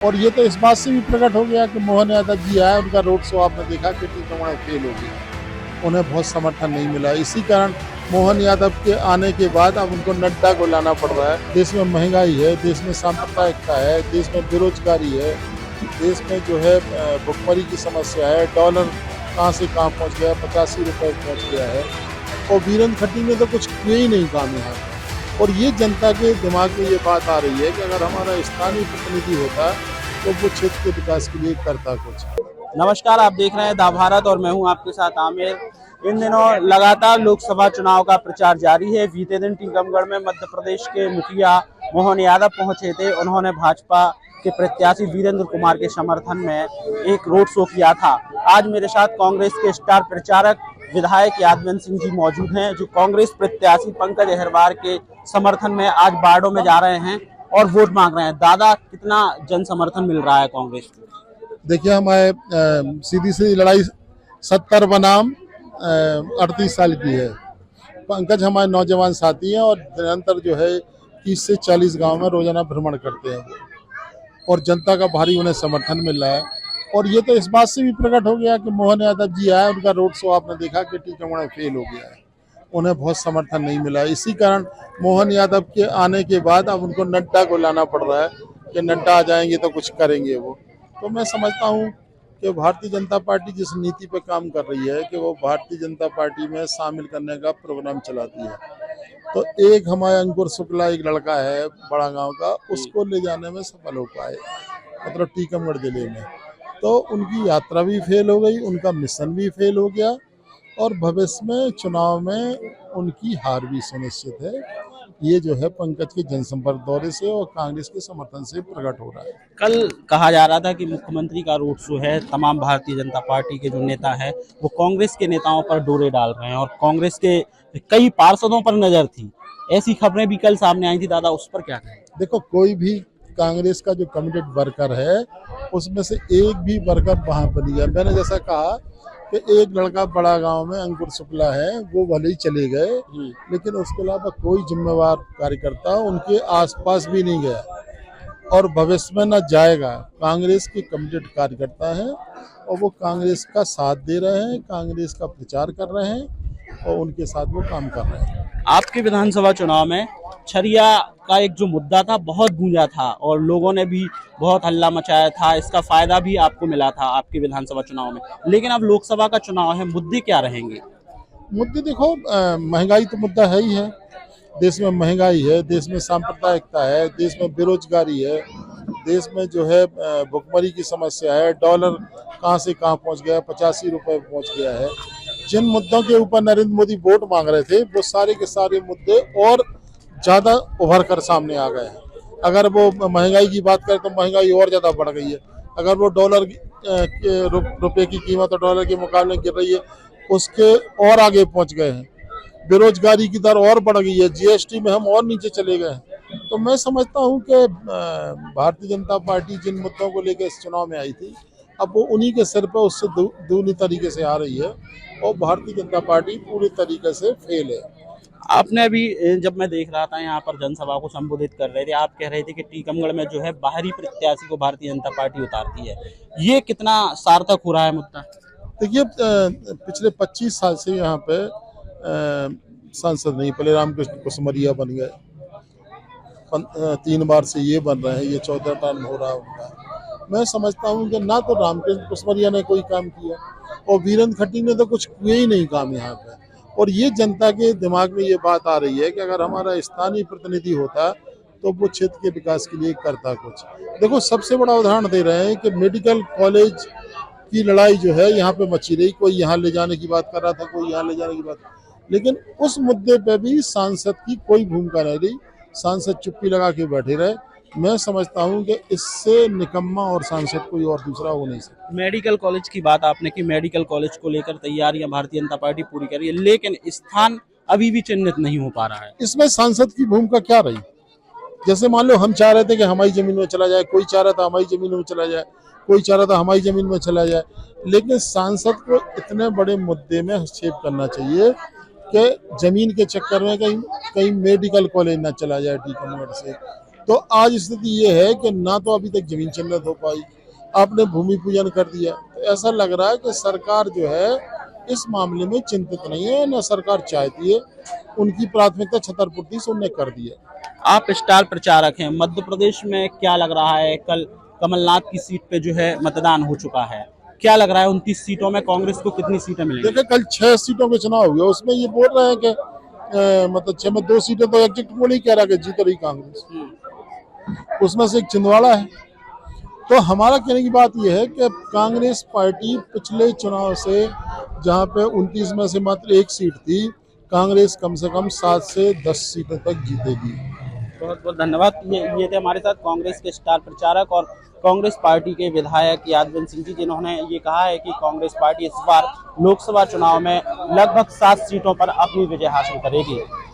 और ये तो इस बात से भी प्रकट हो गया कि मोहन यादव जी आए, उनका रोड शो आपने देखा कि टीकमगढ़ फेल हो गया, उन्हें बहुत समर्थन नहीं मिला। इसी कारण मोहन यादव के आने के बाद अब उनको नड्डा को लाना पड़ रहा है। देश में महंगाई है, देश में सांप्रदायिकता है, देश में बेरोजगारी है, देश में जो है भुखमरी की समस्या है, डॉलर कहाँ से कहाँ पहुँच गया, 85 रुपये पहुँच गया है। और वीरेंद्र खट्टी ने तो कुछ किए ही नहीं काम यहाँ पर। और ये जनता के दिमाग में ये बात आ रही है कि अगर हमारा स्थानीय प्रतिनिधि होता तो वो क्षेत्र के विकास के लिए करता कुछ। नमस्कार, आप देख रहे हैं दा भारत और मैं हूं आपके साथ आमिर। इन दिनों लगातार लोकसभा चुनाव का प्रचार जारी है। बीते दिन टीकमगढ़ में मध्य प्रदेश के मुखिया मोहन यादव पहुंचे थे। उन्होंने भाजपा के प्रत्याशी वीरेंद्र कुमार के समर्थन में एक रोड शो किया था। आज मेरे साथ कांग्रेस के स्टार प्रचारक विधायक यादवंत सिंह जी मौजूद हैं, जो कांग्रेस प्रत्याशी पंकज अहिरवार के समर्थन में आज बारडों में जा रहे हैं और वोट मांग रहे हैं। दादा, कितना जन समर्थन मिल रहा है कांग्रेस को? देखिए, हमारे सीधी सी लड़ाई 70 बनाम 38 साल की है। पंकज हमारे नौजवान साथी हैं और निरंतर जो है 30 से 40 गांव में रोजाना भ्रमण करते हैं और जनता का भारी उन्हें समर्थन मिल रहा है। और ये तो इस बात से भी प्रकट हो गया कि मोहन यादव जी आए, उनका रोड शो आपने देखा कि टीकमगढ़ फेल हो गया है, उन्हें बहुत समर्थन नहीं मिला। इसी कारण मोहन यादव के आने के बाद अब उनको नड्डा को लाना पड़ रहा है कि नड्डा आ जाएंगे तो कुछ करेंगे वो। तो मैं समझता हूँ कि भारतीय जनता पार्टी जिस नीति पर काम कर रही है कि वो भारतीय जनता पार्टी में शामिल करने का प्रोग्राम चलाती है। तो एक हमारे अंकुर शुक्ला, एक लड़का है बड़ा गांव का, उसको ले जाने में सफल हो पाए, मतलब टीकमगढ़ जिले में। तो उनकी यात्रा भी फेल हो गई, उनका मिशन भी फेल हो गया और भविष्य में चुनाव में उनकी हार भी सुनिश्चित है। ये जो है पंकज के जनसंपर्क दौरे से और कांग्रेस के समर्थन से प्रकट हो रहा है। कल कहा जा रहा था कि मुख्यमंत्री का रोड शो है, तमाम भारतीय जनता पार्टी के जो नेता हैं वो कांग्रेस के नेताओं पर डोरे डाल रहे हैं और कांग्रेस के कई पार्षदों पर नजर थी। ऐसी खबरें भी कल सामने आई थी। दादा, उस पर क्या कहें? देखो, कोई भी कांग्रेस का जो कमिटेड वर्कर है उसमें से एक भी वर्कर वहां पर नहीं है। मैंने जैसा कहा कि एक लड़का बड़ा गांव में अंकुर शुक्ला है, वो भले ही चले गए, लेकिन उसके अलावा कोई जिम्मेवार कार्यकर्ता उनके आसपास भी नहीं गया और भविष्य में न जाएगा। कांग्रेस के कमिटेड कार्यकर्ता हैं और वो कांग्रेस का साथ दे रहे हैं, कांग्रेस का प्रचार कर रहे हैं और उनके साथ वो काम कर रहे हैं। आपके विधानसभा चुनाव में छरिया का एक जो मुद्दा था बहुत गूंजा था और लोगों ने भी बहुत हल्ला मचाया था। इसका फायदा भी आपको मिला था आपके विधानसभा चुनाव में। लेकिन अब लोकसभा का चुनाव है, मुद्दे क्या रहेंगे? मुद्दे देखो, महंगाई तो मुद्दा है ही है। देश में महंगाई है, देश में सांप्रदायिकता है, देश में बेरोजगारी है, देश में जो है भुखमरी की समस्या है, डॉलर कहाँ से कहाँ पहुँच गया, 85 रुपये पहुँच गया है। जिन मुद्दों के ऊपर नरेंद्र मोदी वोट मांग रहे थे वो सारे के सारे मुद्दे और ज़्यादा उभर कर सामने आ गए हैं। अगर वो महंगाई की बात करें तो महंगाई और ज़्यादा बढ़ गई है। अगर वो डॉलर रुपये की कीमत और डॉलर के मुकाबले गिर रही है, उसके और आगे पहुंच गए हैं। बेरोजगारी की दर और बढ़ गई है, जीएसटी में हम और नीचे चले गए हैं। तो मैं समझता हूं कि भारतीय जनता पार्टी जिन मुद्दों को लेकर इस चुनाव में आई थी, अब वो उन्हीं के सिर पर उससे दूनी तरीके से आ रही है और भारतीय जनता पार्टी पूरी तरीके से फेल है। आपने अभी, जब मैं देख रहा था यहाँ पर जनसभा को संबोधित कर रहे थे, आप कह रहे थे कि टीकमगढ़ में जो है बाहरी प्रत्याशी को भारतीय जनता पार्टी उतारती है। ये कितना सार्थक हो रहा है मुद्दा? देखिए, पिछले 25 साल से यहाँ पे सांसद नहीं पले, रामकृष्ण कुसमरिया बन गए, 3 बार से ये बन रहे हैं, ये 14 टर्म हो रहा है उनका। मैं समझता हूँ कि ना तो रामकृष्ण कुसमरिया ने कोई काम किया और वीरेंद्र खट्टी ने तो कुछ किए ही नहीं काम यहाँ पे। और ये जनता के दिमाग में ये बात आ रही है कि अगर हमारा स्थानीय प्रतिनिधि होता तो वो क्षेत्र के विकास के लिए करता कुछ। देखो, सबसे बड़ा उदाहरण दे रहे हैं कि मेडिकल कॉलेज की लड़ाई जो है यहाँ पे मची रही। कोई यहाँ ले जाने की बात कर रहा था, कोई यहाँ ले जाने की बात, लेकिन उस मुद्दे पे भी सांसद की कोई भूमिका नहीं रही। सांसद चुप्पी लगा के बैठे रहे। मैं समझता हूँ कि इससे निकम्मा और सांसद कोई और दूसरा हो नहीं सकता। मेडिकल कॉलेज की बात आपने की, मेडिकल कॉलेज को लेकर तैयारियां भारतीय जनता पार्टी पूरी कर रही है, लेकिन स्थान अभी भी चिन्हित नहीं हो पा रहा है। इसमें सांसद की भूमिका क्या रही? जैसे मान लो हम चाह रहे थे कि हमारी जमीन में चला जाए, कोई चाह रहा था हमारी जमीन में चला जाए, कोई चाह रहा था हमारी जमीन में चला जाए, लेकिन सांसद को इतने बड़े मुद्दे में हस्तक्षेप करना चाहिए कि जमीन के चक्कर में कहीं मेडिकल कॉलेज ना चला जाए टीकमगढ़ से। तो आज स्थिति ये है कि ना तो अभी तक जमीन चिन्हित हो पाई, आपने भूमि पूजन कर दिया। तो ऐसा लग रहा है कि सरकार जो है इस मामले में चिंतित नहीं है, न सरकार चाहती है। उनकी प्राथमिकता छतरपुर्ती से उन्होंने कर दी है। आप स्टार प्रचारक हैं, मध्य प्रदेश में क्या लग रहा है? कल कमलनाथ की सीट पे जो है मतदान हो चुका है, क्या लग रहा है 29 सीटों में कांग्रेस को कितनी सीटें मिलेंगी? देखिए, कल 6 सीटों के चुनाव हुए, उसमें ये बोल रहे हैं कि मतलब 6 में 2 सीटें तो एग्जिट पोल ही कह रहा है कि जीत रही कांग्रेस, उसमें से एक छिंदवाड़ा है। तो हमारा कहने की बात यह है कि कांग्रेस पार्टी पिछले चुनाव से, जहां पे 29 में से मात्र 1 सीट थी, कांग्रेस कम से कम 7 से 10 सीटों तक जीतेगी। बहुत बहुत धन्यवाद। ये थे हमारे साथ कांग्रेस के स्टार प्रचारक और कांग्रेस पार्टी के विधायक यादवंत सिंह जी, जिन्होंने ये कहा है कि कांग्रेस पार्टी इस बार लोकसभा चुनाव में लगभग 7 सीटों पर अपनी विजय हासिल करेगी।